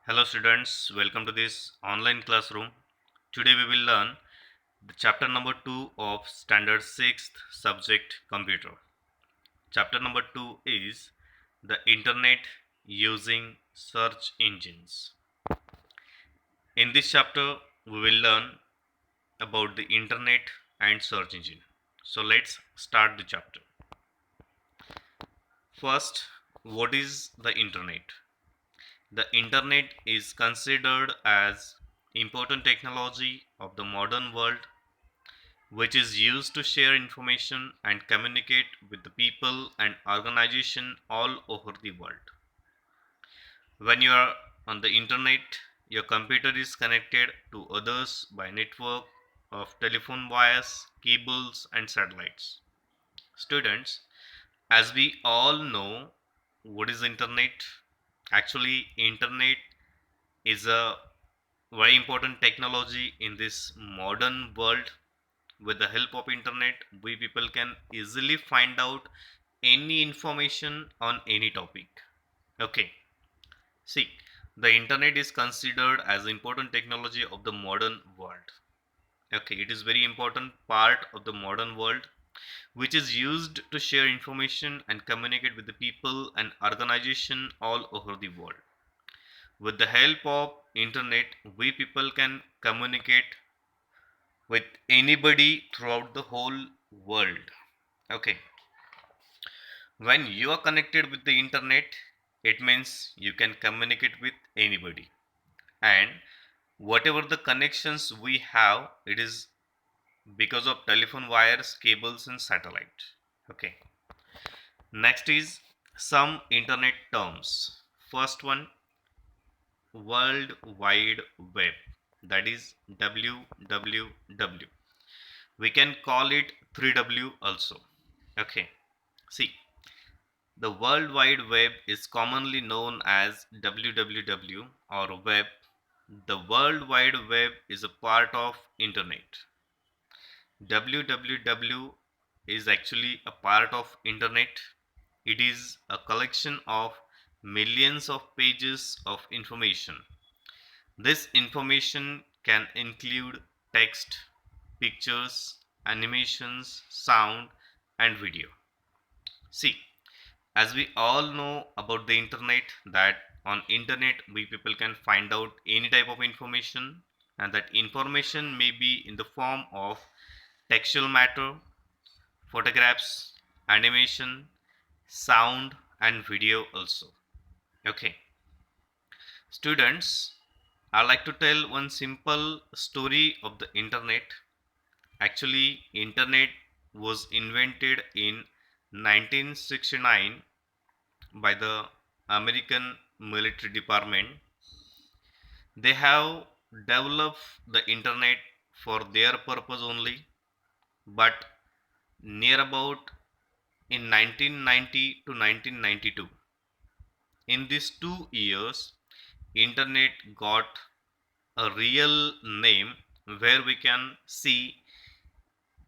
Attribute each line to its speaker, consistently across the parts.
Speaker 1: Hello students, welcome to this online classroom. Today we will learn the chapter number 2 of standard 6th subject computer. Chapter number 2 is the internet using search engines. In this chapter we will learn about the internet and search engine. So let's start the chapter. First, what is the internet? The internet is considered as important technology of the modern world which is used to share information and communicate with the people and organization all over the world. When you are on the internet, your computer is connected to others by network of telephone wires, cables and satellites. Students, as we all know what is internet, actually internet is a very important technology in this modern world. With the help of internet we people can easily find out any information on any topic. Okay, see, the internet is considered as important technology of the modern world. Okay, it is very important part of the modern world which is used to share information and communicate with the people and organization all over the world. With the help of internet we people can communicate with anybody throughout the whole world. Okay, when you are connected with the internet, it means you can communicate with anybody. And whatever the connections we have, it is because of telephone wires, cables, and satellite. Okay, next is some internet terms. First one, World Wide Web, that is WWW. We can call it 3W also. Okay, see, the World Wide Web is commonly known as WWW or web. The World Wide Web is a part of internet. WWW is actually a part of internet. It is a collection of millions of pages of information. This information can include text, pictures, animations, sound, and video. See, as we all know about the internet, that on internet we people can find out any type of information, and that information may be in the form of textual matter, photographs, animation, sound and video also. Okay, students, I like to tell one simple story of the internet. Actually, internet was invented in 1969 by the American military department. They have developed the internet for their purpose only, but near about in 1990 to 1992, in these 2 years, internet got a real name where we can see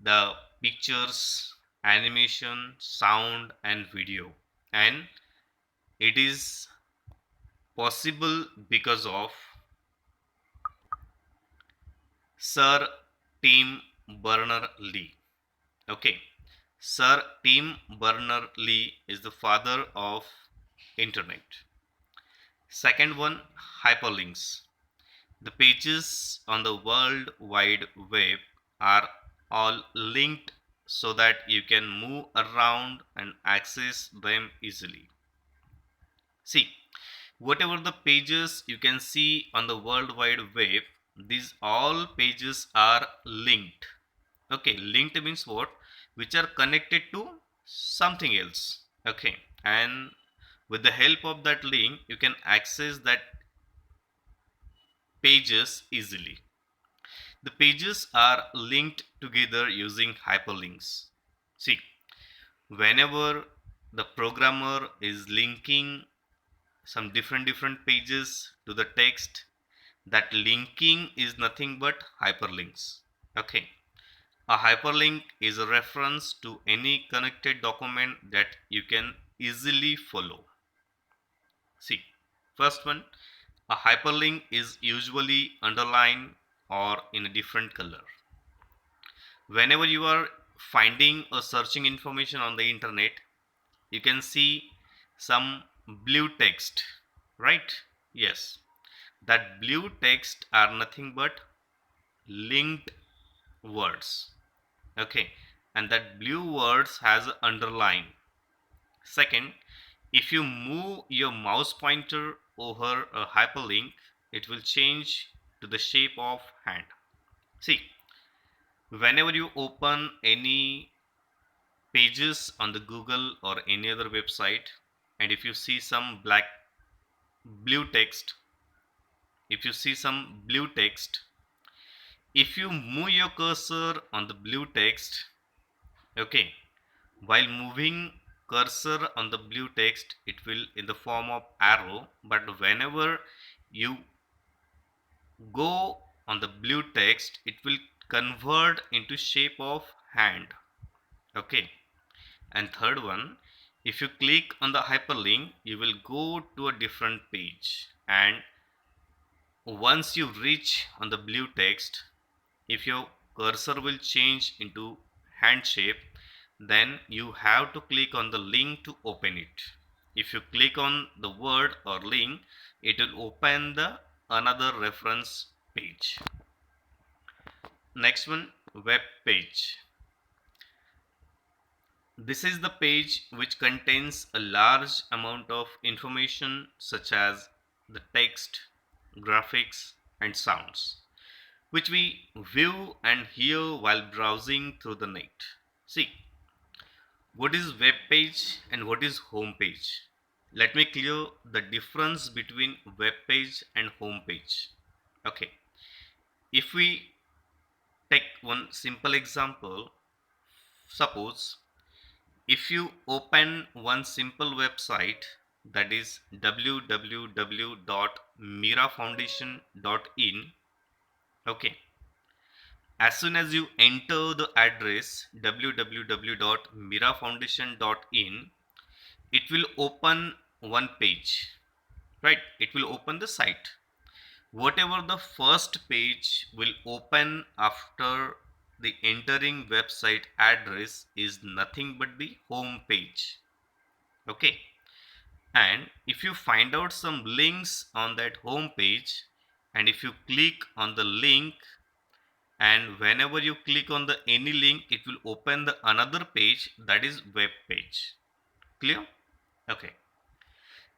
Speaker 1: the pictures, animation, sound and video, and it is possible because of Sir Tim Berners-Lee. Okay, Sir Tim Berners-Lee is the father of internet. Second one, hyperlinks. The pages on the World Wide Web are all linked so that you can move around and access them easily. See, whatever the pages you can see on the World Wide Web, these all pages are linked. Okay, linked means what? Which are connected to something else. Okay, and with the help of that link, you can access that pages easily. The pages are linked together using hyperlinks. See, whenever the programmer is linking some different pages to the text, that linking is nothing but hyperlinks. Okay, a hyperlink is a reference to any connected document that you can easily follow. See, first one, A hyperlink is usually underlined or in a different color. Whenever you are finding or searching information on the internet, you can see some blue text, right? Yes, that blue text are nothing but linked words. Okay, and that blue words has a underline. Second, if you move your mouse pointer over a hyperlink, it will change to the shape of hand. See, whenever you open any pages on the Google or any other website, and if you see some blue text, if you see some blue text, if you move your cursor on the blue text, okay, while moving cursor on the blue text, it will in the form of arrow, but whenever you go on the blue text, it will convert into shape of hand. Okay, and third one, if you click on the hyperlink, you will go to a different page, and once you reach on the blue text, if your cursor will change into hand shape, then you have to click on the link to open it. If you click on the word or link, it will open the another reference page. Next one, web page. This is the page which contains a large amount of information such as the text, graphics and sounds, which we view and hear while browsing through the net. See, what is web page and what is home page? Let me clear the difference between web page and home page. Okay, if we take one simple example, suppose if you open one simple website, that is www.mirafoundation.in, okay, as soon as you enter the address www.mirafoundation.in, it will open one page, right? It will open the site. Whatever the first page will open after the entering website address is nothing but the home page. Okay, and if you find out some links on that home page, and if you click on the link, and whenever you click on the any link, it will open the another page, that is web page. Clear? Okay.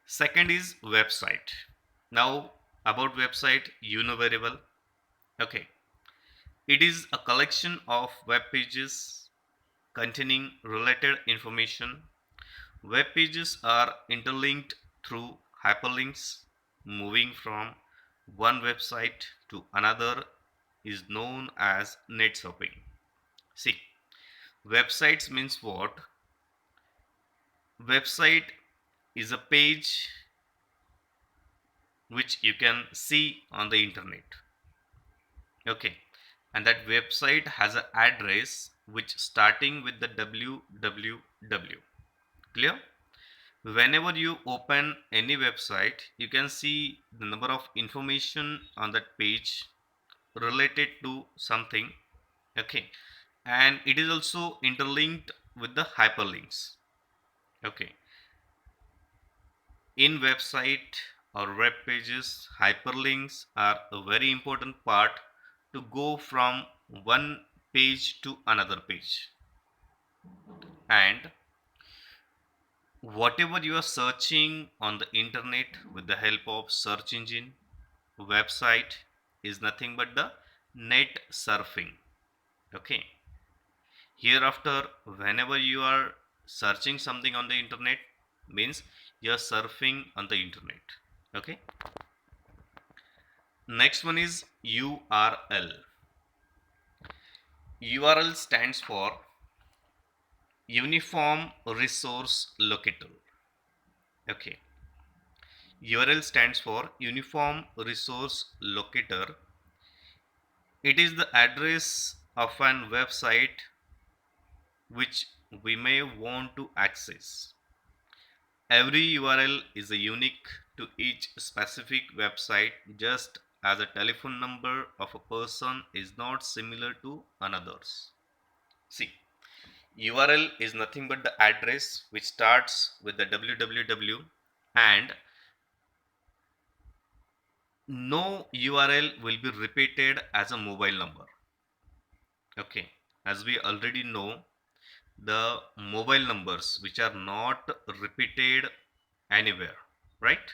Speaker 1: Second is website. Now about website, you know very well. Okay, it is a collection of web pages containing related information. Web pages are interlinked through hyperlinks. Moving from one website to another is known as net surfing. See, websites means what? Website is a page which you can see on the internet. Okay, and that website has an address which starting with the www. Clear? Whenever you open any website, you can see the number of information on that page related to something. Okay, and it is also interlinked with the hyperlinks. Okay, in website or web pages, hyperlinks are a very important part to go from one page to another page. And whatever you are searching on the internet with the help of search engine, website is nothing but the net surfing. Okay, hereafter whenever you are searching something on the internet, means you are surfing on the internet. Okay, next one is URL. URL stands for Uniform Resource Locator. Okay, URL stands for Uniform Resource Locator. It is the address of an website which we may want to access. Every URL is a unique to each specific website, just as a telephone number of a person is not similar to another's. See, URL is nothing but the address which starts with the www, and no URL will be repeated as a mobile number. Okay, as we already know, the mobile numbers which are not repeated anywhere, right?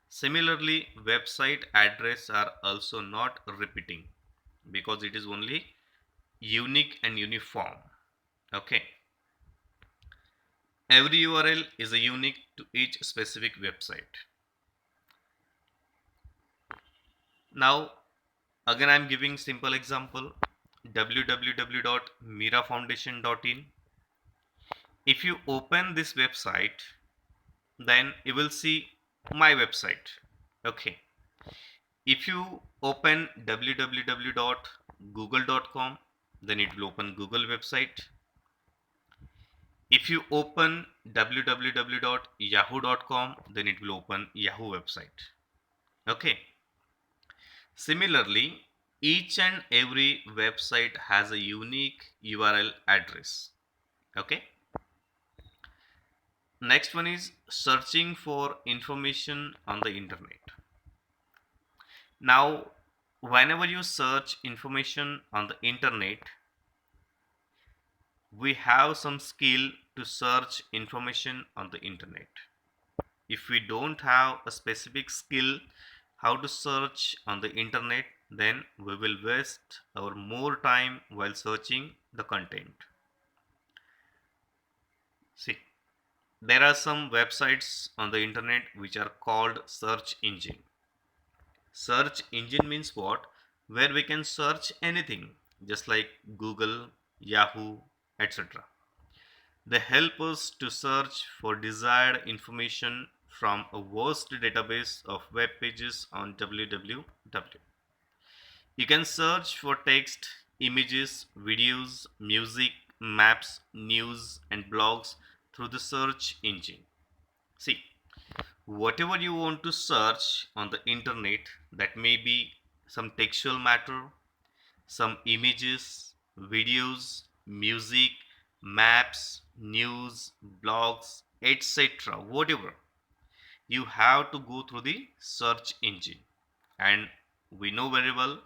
Speaker 1: Similarly, website address are also not repeating because it is only unique and uniform. Okay, every URL is a unique to each specific website. Now again, I am giving simple example, www.mirafoundation.in. If you open this website, then you will see my website. Okay, if you open www.google.com, then it will open Google website. If you open www.yahoo.com, then it will open Yahoo website. Okay, similarly, each and every website has a unique URL address. Okay, next one is searching for information on the internet. Now, whenever you search information on the internet, we have some skill to search information on the internet. If we don't have a specific skill how to search on the internet, then we will waste our more time while searching the content. See, there are some websites on the internet which are called search engine. Search engine means what? Where we can search anything, just like Google, Yahoo, etc. They help us to search for desired information from a vast database of web pages on www. You can search for text, images, videos, music, maps, news, and blogs through the search engine. See, whatever you want to search on the internet, that may be some textual matter, some images, videos, music, maps, news, blogs, etc. Whatever, you have to go through the search engine. And we know very well,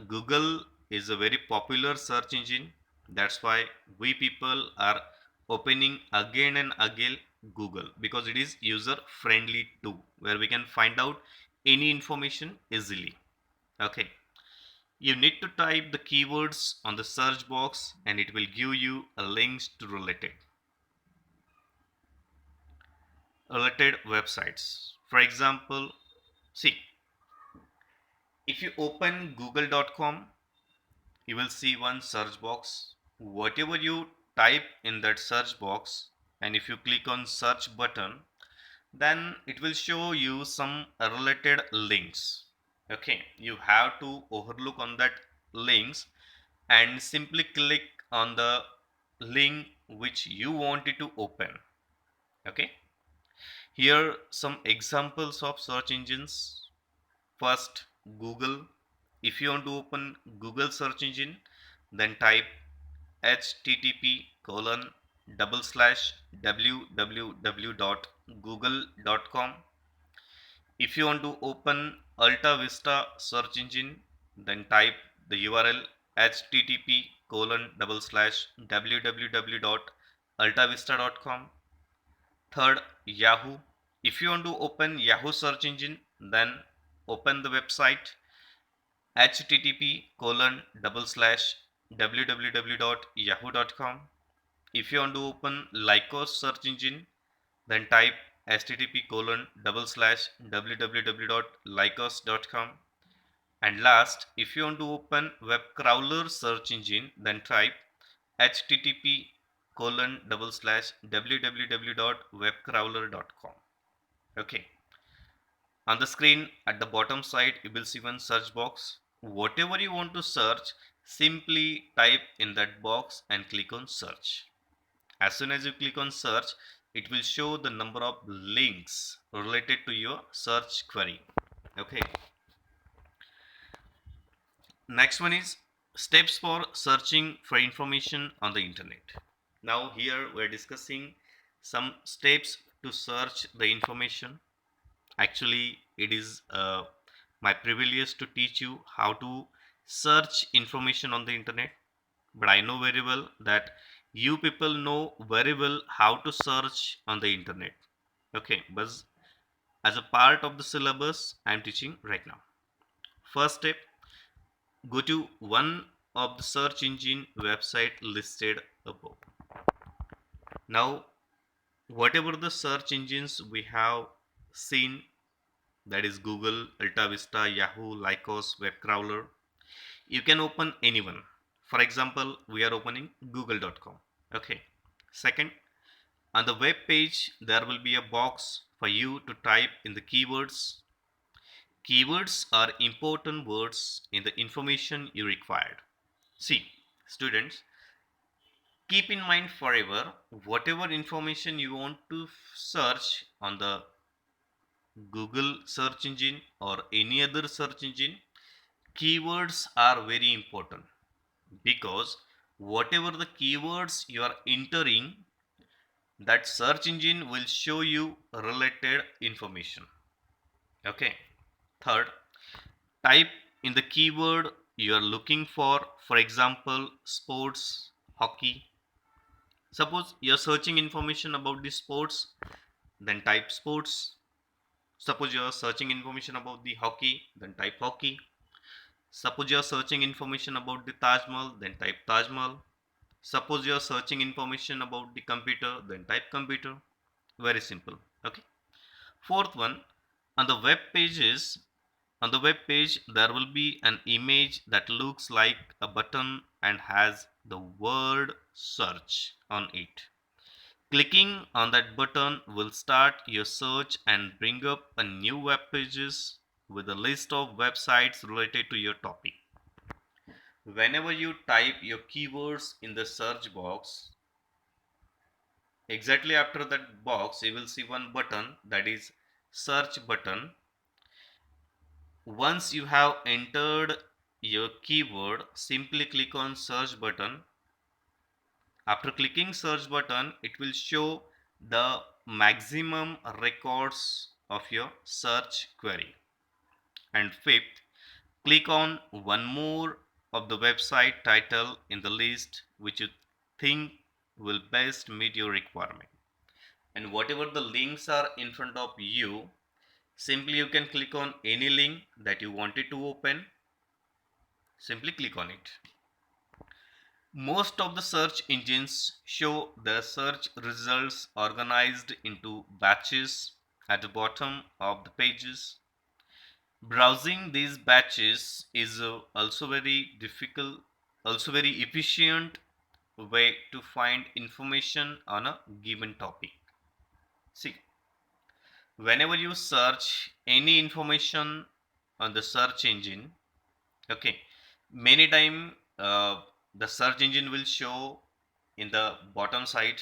Speaker 1: Google is a very popular search engine. That's why we people are opening again and again Google, because it is user friendly too, where we can find out any information easily. Okay, you need to type the keywords on the search box and it will give you a links to related websites. For example, see, if you open google.com, you will see one search box. Whatever you type in that search box, and if you click on search button, then it will show you some related links. Okay, you have to overlook on that links and simply click on the link which you wanted to open. Okay, here some examples of search engines. First, Google. If you want to open Google search engine, then type http colon double slash www.google.com. If you want to open Alta Vista search engine, then type the URL http colon double slash www.altavista.com. Third, Yahoo. If you want to open Yahoo search engine, then open the website http colon double slash www.yahoo.com. If you want to open Lycos search engine, then type http colon double slash www.lycos.com. And last, if you want to open web crawler search engine, then type http colon double slash www.webcrawler.com. Okay, on the screen at the bottom side you will see one search box. Whatever you want to search, simply type in that box and click on search. As soon as you click on search, it will show the number of links related to your search query. Okay. Next one is steps for searching for information on the internet. Now here we're discussing some steps to search the information. Actually, it is my privilege to teach you how to search information on the internet, but I know very well that you people know very well how to search on the internet. Okay, but as a part of the syllabus I'm teaching right now. First step, go to one of the search engine website listed above. Now, whatever the search engines we have seen, that is Google, AltaVista, Yahoo, Lycos, WebCrawler, you can open anyone. For example, we are opening google.com. Okay. Second, on the web page, there will be a box for you to type in the keywords. Keywords are important words in the information you required. See, students, keep in mind forever whatever information you want to search on the Google search engine or any other search engine, keywords are very important because whatever the keywords you are entering, that search engine will show you related information. Okay. Third, type in the keyword you are looking for example, sports, hockey. Suppose you are searching information about the sports, then type sports. Suppose you are searching information about the hockey, then type hockey. Suppose you are searching information about the Taj Mahal, then type Taj Mahal. Suppose you are searching information about the computer, then type computer. Very simple. Okay. Fourth one, on the web pages, on the web page there will be an image that looks like a button and has the word search on it. Clicking on that button will start your search and bring up a new web pages with a list of websites related to your topic. Whenever you type your keywords in the search box, exactly after that box you will see one button, that is search button. Once you have entered your keyword, simply click on search button. After clicking search button, it will show the maximum records of your search query. And fifth, click on one more of the website title in the list which you think will best meet your requirement. And whatever the links are in front of you, simply you can click on any link that you wanted to open. Simply click on it. Most of the search engines show the search results organized into batches at the bottom of the pages. Browsing these batches is also very difficult, also very efficient way to find information on a given topic. See, whenever you search any information on the search engine, okay, many time the search engine will show in the bottom side.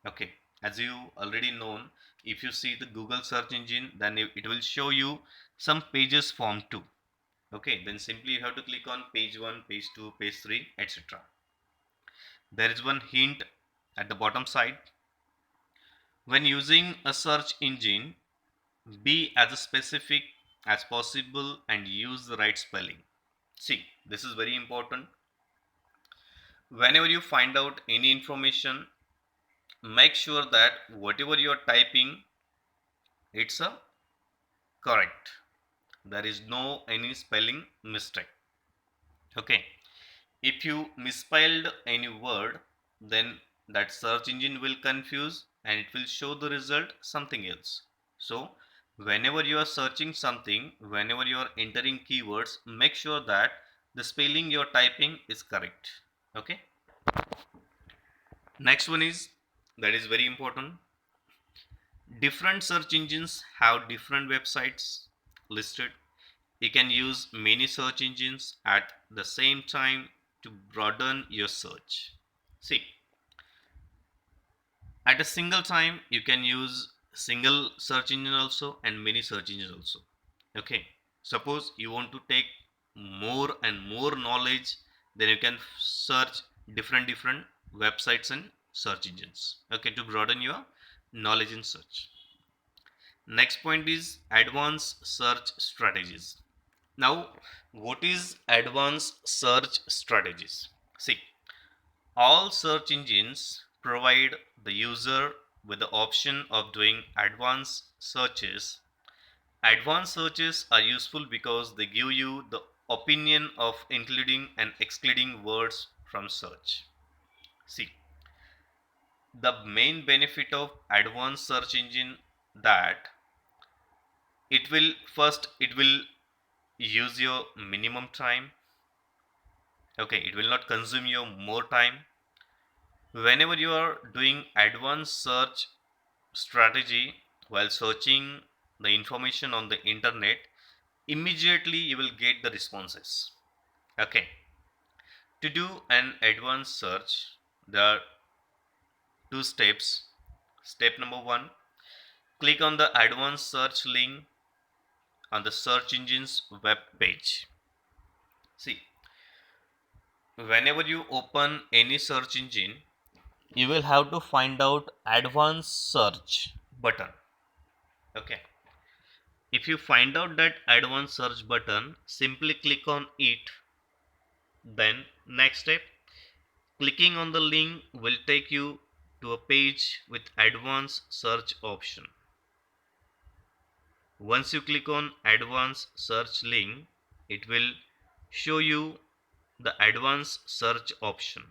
Speaker 1: Okay, as you already known, if you see the Google search engine, then it will show you some pages form too. Okay, then simply you have to click on page 1, page 2, page 3, etc. There is one hint at the bottom side. When using a search engine, be as specific as possible and use the right spelling. See, this is very important. Whenever you find out any information, make sure that whatever you are typing, it's a correct. There is no any spelling mistake. Okay. If you misspelled any word, then that search engine will confuse and it will show the result something else. So whenever you are searching something, whenever you are entering keywords, make sure that the spelling you are typing is correct. Okay. Next one is, that is very important. Different search engines have different websites listed. You can use many search engines at the same time to broaden your search. See, At a single time you can use single search engine also and many search engines also. Okay, suppose you want to take more and more knowledge, then you can search different websites and search engines, okay, to broaden your knowledge in search. Next point is advanced search strategies. Now, what is advanced search strategies? See, all search engines provide the user with the option of doing advanced searches. Advanced searches are useful because they give you the opinion of including and excluding words from search. See, the main benefit of advanced search engine that it will use your minimum time. Okay, it will not consume your more time. Whenever you are doing advanced search strategy while searching the information on the internet, immediately you will get the responses. Okay, to do an advanced search there are two steps. Step number 1, click on the advanced search link on the search engine's web page. See, whenever you open any search engine, you will have to find out advanced search button. Okay, if you find out that advanced search button, simply click on it. Then next step, clicking on the link will take you to a page with advanced search option. Once you click on advanced search link, it will show you the advanced search option.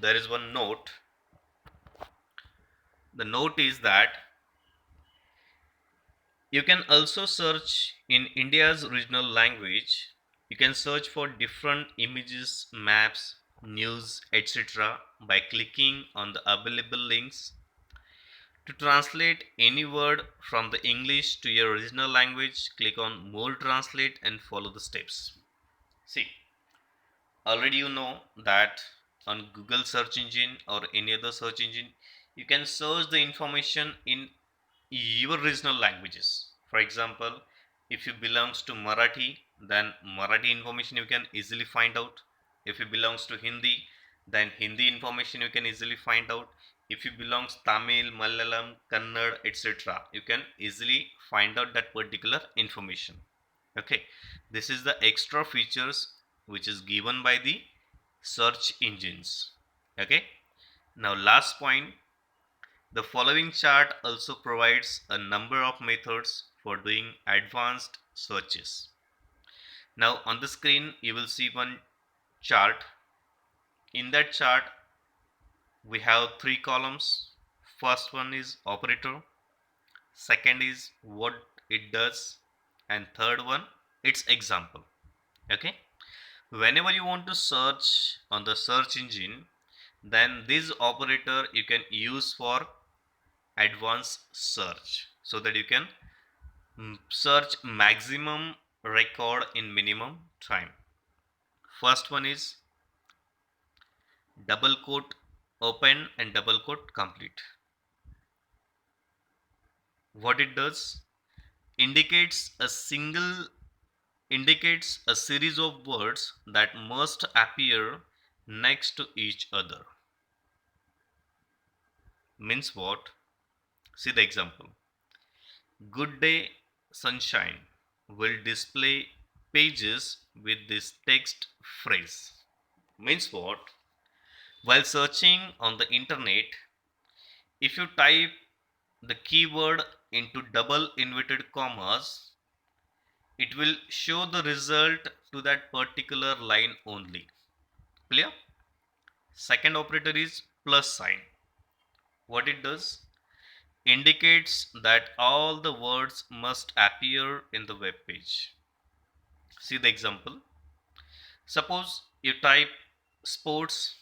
Speaker 1: There is one note. The note is that you can also search in India's regional language. You can search for different images, maps, news, etc. by clicking on the available links. To translate any word from the English to your original language, click on More Translate and follow the steps. See, already you know that on Google search engine or any other search engine, you can search the information in your regional languages. For example, if you belongs to Marathi, then Marathi information you can easily find out. If you belongs to Hindi, then Hindi information you can easily find out. If you belongs Tamil, Malayalam, Kannada, etc., you can easily find out that particular information. Okay, this is the extra features which is given by the search engines. Okay, now last point, the following chart also provides a number of methods for doing advanced searches. Now on the screen you will see one chart. In that chart we have three columns. First one is operator, second is what it does, and third one its example. Okay, whenever you want to search on the search engine, then this operator you can use for advanced search, so that you can search maximum record in minimum time. First one is double quote open and double quote complete. What it does, indicates a single indicates a series of words that must appear next to each other. Means what? See the example. Good day sunshine will display pages with this text phrase. Means what? While searching on the internet, if you type the keyword into double inverted commas, it will show the result to that particular line only. Clear? Second operator is plus sign. What it does? Indicates that all the words must appear in the web page. See the example. Suppose you type sports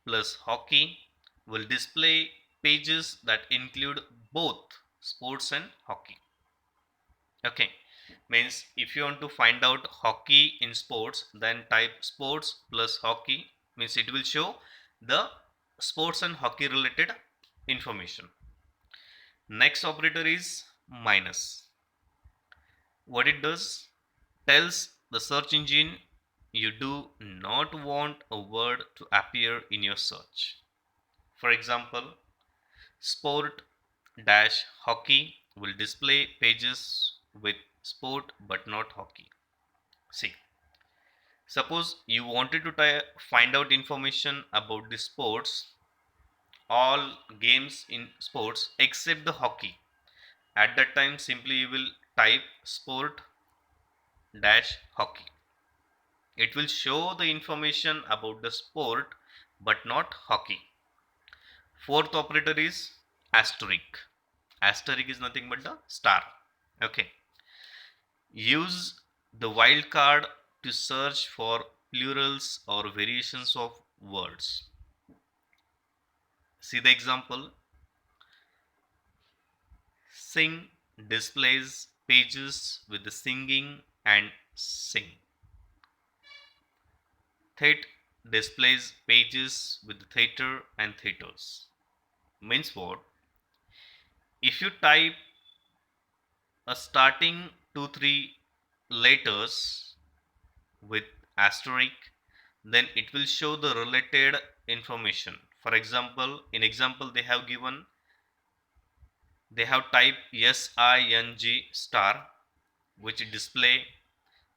Speaker 1: plus hockey will display pages that include both sports and hockey. Okay, means if you want to find out hockey in sports, then type sports plus hockey, means it will show the sports and hockey related information. Next operator is minus. What it does, tells the search engine you do not want a word to appear in your search. For example, sport dash hockey will display pages with sport but not hockey. See, suppose you wanted to find out information about the sports, all games in sports except the hockey. At that time, simply you will type sport dash hockey. It will show the information about the sport but not hockey. Fourth operator is asterisk. Asterisk is nothing but the star. Okay. Use the wildcard to search for plurals or variations of words. See the example. Sing displays pages with the singing and sing. Theat displays pages with the theater and theaters. Means what? If you type a starting 2-3 letters with asterisk, then it will show the related information. For example, in example they have typed SING star, which display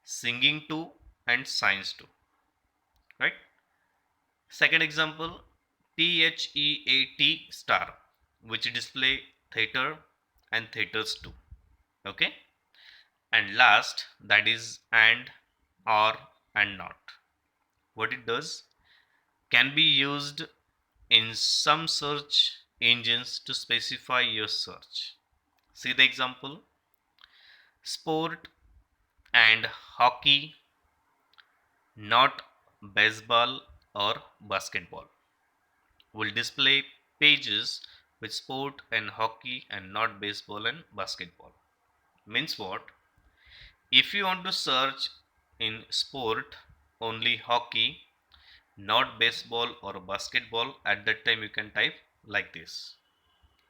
Speaker 1: singing 2 and science 2, right? Second example, THEAT star, which display theater and theaters 2. Okay. And last, that is and, or, and not. What it does, can be used in some search engines to specify your search. See the example, sport and hockey, not baseball or basketball, will display pages with sport and hockey and not baseball and basketball. Means what? If you want to search in sport only hockey, not baseball or basketball, at that time you can type like this.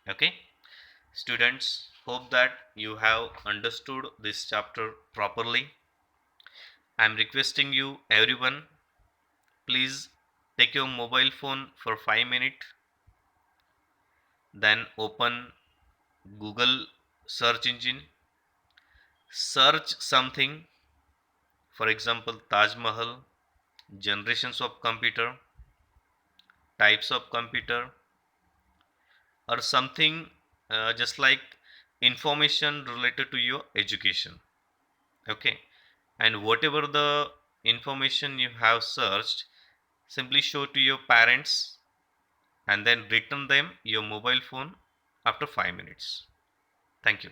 Speaker 1: Okay, students, hope that you have understood this chapter properly. I am requesting you everyone, please take your mobile phone for 5 minutes, then open Google search engine, search something, for example Taj Mahal, generations of computer, types of computer, or something just like information related to your education. Okay, and whatever the information you have searched, simply show to your parents and then return them your mobile phone after 5 minutes. Thank you.